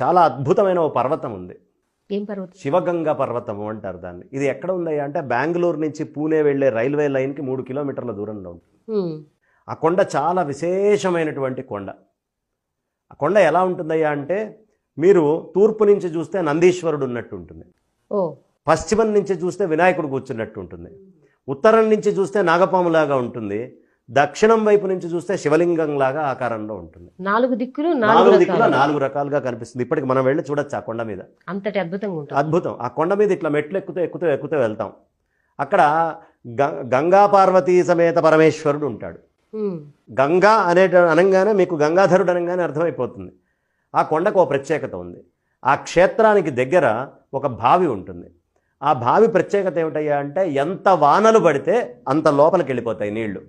చాలా అద్భుతమైన ఓ పర్వతం ఉంది. ఏం పర్వతం? శివగంగా పర్వతము అంటారు దాన్ని. ఇది ఎక్కడ ఉందయ్యా అంటే బెంగళూరు నుంచి పూణే వెళ్ళే రైల్వే లైన్కి 3 కిలోమీటర్ల దూరంలో ఉంటుంది. ఆ కొండ చాలా విశేషమైనటువంటి కొండ. ఆ కొండ ఎలా ఉంటుందయ్యా అంటే మీరు తూర్పు నుంచి చూస్తే నందీశ్వరుడు ఉన్నట్టు ఉంటుంది, పశ్చిమం నుంచి చూస్తే వినాయకుడు కూర్చున్నట్టు ఉంటుంది, ఉత్తరం నుంచి చూస్తే నాగపాములాగా ఉంటుంది, దక్షిణం వైపు నుంచి చూస్తే శివలింగం లాగా ఆకారంలో ఉంటుంది. 4 దిక్కులు 4 రకాలుగా కనిపిస్తుంది. ఇప్పటికి మనం వెళ్ళి చూడొచ్చు ఆ కొండ మీద. అంతటి అద్భుతంగా ఉంటుంది. అద్భుతం. ఆ కొండ మీద ఇట్లా మెట్లు ఎక్కుతూ వెళ్తాం. అక్కడ గంగా పార్వతీ సమేత పరమేశ్వరుడు ఉంటాడు. గంగా అనగానే మీకు గంగాధరుడు అనగానే అర్థమైపోతుంది. ఆ కొండకు ఒక ప్రత్యేకత ఉంది. ఆ క్షేత్రానికి దగ్గర ఒక బావి ఉంటుంది. ఆ బావి ప్రత్యేకత ఏమిటయ్యా అంటే ఎంత వానలు పడితే అంత లోపలికి వెళ్ళిపోతాయి నీళ్లు.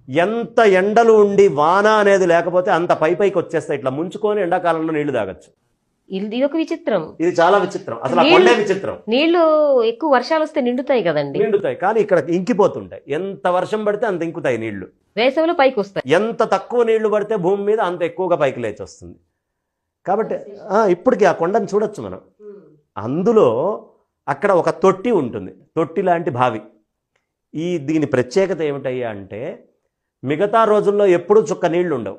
ఎంత ఎండలు ఉండి వాన అనేది లేకపోతే అంత పైకి వచ్చేస్తాయి. ఇట్లా ముంచుకొని ఎండాకాలంలో నీళ్లు తాగొచ్చు. ఇది ఒక విచిత్రం. ఇది చాలా విచిత్రం. అసలు ఆ కొండే విచిత్రం. నీళ్లు ఎక్కువ వర్షాలు వస్తే నిండుతాయి కదండి. నిండుతాయి, కానీ ఇక్కడ ఇంకిపోతుంటాయి. ఎంత వర్షం పడితే అంత ఇంకుతాయి నీళ్లు. వేసవిలో పైకి వస్తాయి. ఎంత తక్కువ నీళ్లు పడితే భూమి మీద అంత ఎక్కువగా పైకి లేచి వస్తుంది. కాబట్టి ఇప్పటికీ ఆ కొండను చూడొచ్చు మనం. అందులో అక్కడ ఒక తొట్టి ఉంటుంది, తొట్టి లాంటి బావి. దీని ప్రత్యేకత ఏమిటయ్యా అంటే మిగతా రోజుల్లో ఎప్పుడూ చుక్క నీళ్లు ఉండవు.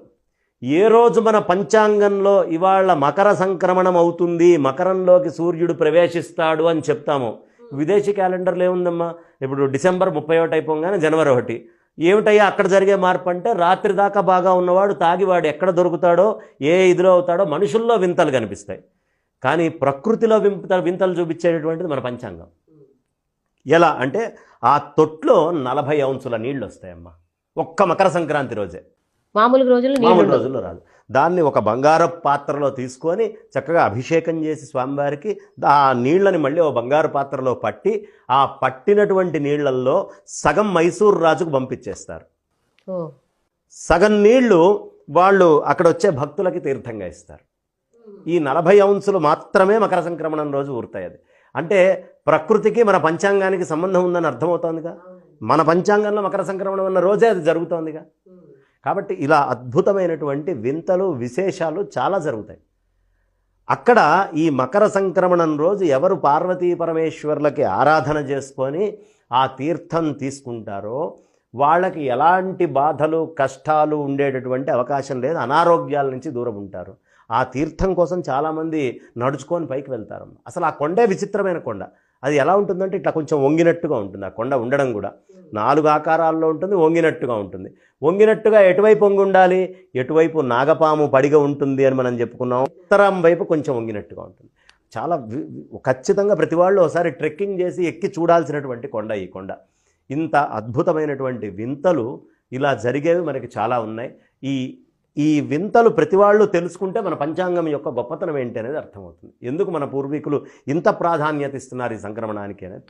ఏ రోజు మన పంచాంగంలో ఇవాళ మకర సంక్రమణం అవుతుంది, మకరంలోకి సూర్యుడు ప్రవేశిస్తాడు అని చెప్తాము. విదేశీ క్యాలెండర్లో ఏముందమ్మా, ఇప్పుడు డిసెంబర్ 31 అయిపోగానే జనవరి 1. ఏమిటయ్యా అక్కడ జరిగే మార్పు అంటే రాత్రి దాకా బాగా ఉన్నవాడు తాగివాడు ఎక్కడ దొరుకుతాడో, ఏ ఇదిలో అవుతాడో, మనుషుల్లో వింతలు కనిపిస్తాయి. కానీ ప్రకృతిలో వింతలు చూపించేటటువంటిది మన పంచాంగం. ఎలా అంటే ఆ తొట్లో 40 ఔన్సుల నీళ్ళు వస్తాయమ్మా ఒక్క మకర సంక్రాంతి రోజే. మామూలు రోజుల్లో రాదు. దాన్ని ఒక బంగారు పాత్రలో తీసుకొని చక్కగా అభిషేకం చేసి స్వామివారికి ఆ నీళ్లని మళ్ళీ ఒక బంగారు పాత్రలో పట్టి ఆ పట్టినటువంటి నీళ్లల్లో సగం మైసూరు రాజుకు పంపించేస్తారు. సగం నీళ్లు వాళ్ళు అక్కడ వచ్చే భక్తులకి తీర్థంగా ఇస్తారు. ఈ 40 ఔన్సులు మాత్రమే మకర సంక్రమణం రోజు ఊరుతాయి. అది అంటే ప్రకృతికి మన పంచాంగానికి సంబంధం ఉందని అర్థమవుతోందిగా. మన పంచాంగంలో మకర సంక్రమణం అన్న రోజే అది జరుగుతోందిగా. కాబట్టి ఇలా అద్భుతమైనటువంటి వింతలు విశేషాలు చాలా జరుగుతాయి. అక్కడ ఈ మకర సంక్రమణం రోజు ఎవరు పార్వతీ పరమేశ్వర్లకి ఆరాధన చేసుకొని ఆ తీర్థం తీసుకుంటారో వాళ్ళకి ఎలాంటి బాధలు కష్టాలు ఉండేటటువంటి అవకాశం లేదు, అనారోగ్యాల నుంచి దూరం ఉంటారు. ఆ తీర్థం కోసం చాలామంది నడుచుకొని పైకి వెళ్తారు. అసలు ఆ కొండే విచిత్రమైన కొండ. అది ఎలా ఉంటుందంటే ఇట్లా కొంచెం వంగినట్టుగా ఉంటుంది. ఆ కొండ ఉండడం కూడా 4 ఆకారాల్లో ఉంటుంది, వంగినట్టుగా ఉంటుంది. వంగినట్టుగా ఎటువైపు వంగి ఉండాలి, ఎటువైపు నాగపాము పడిగా ఉంటుంది అని మనం చెప్పుకున్నాం. ఉత్తరం వైపు కొంచెం వంగినట్టుగా ఉంటుంది. చాలా ఖచ్చితంగా ప్రతి వాళ్ళు ఒకసారి ట్రెక్కింగ్ చేసి ఎక్కి చూడాల్సినటువంటి కొండ ఈ కొండ. ఇంత అద్భుతమైనటువంటి వింతలు ఇలా జరిగేవి మనకి చాలా ఉన్నాయి. ఈ వింతలు ప్రతి వాళ్ళు తెలుసుకుంటే మన పంచాంగం యొక్క గొప్పతనం ఏంటి అనేది అర్థమవుతుంది. ఎందుకు మన పూర్వీకులు ఇంత ప్రాధాన్యత ఇస్తున్నారు ఈ సంక్రమణానికి అనేది తెలుసు.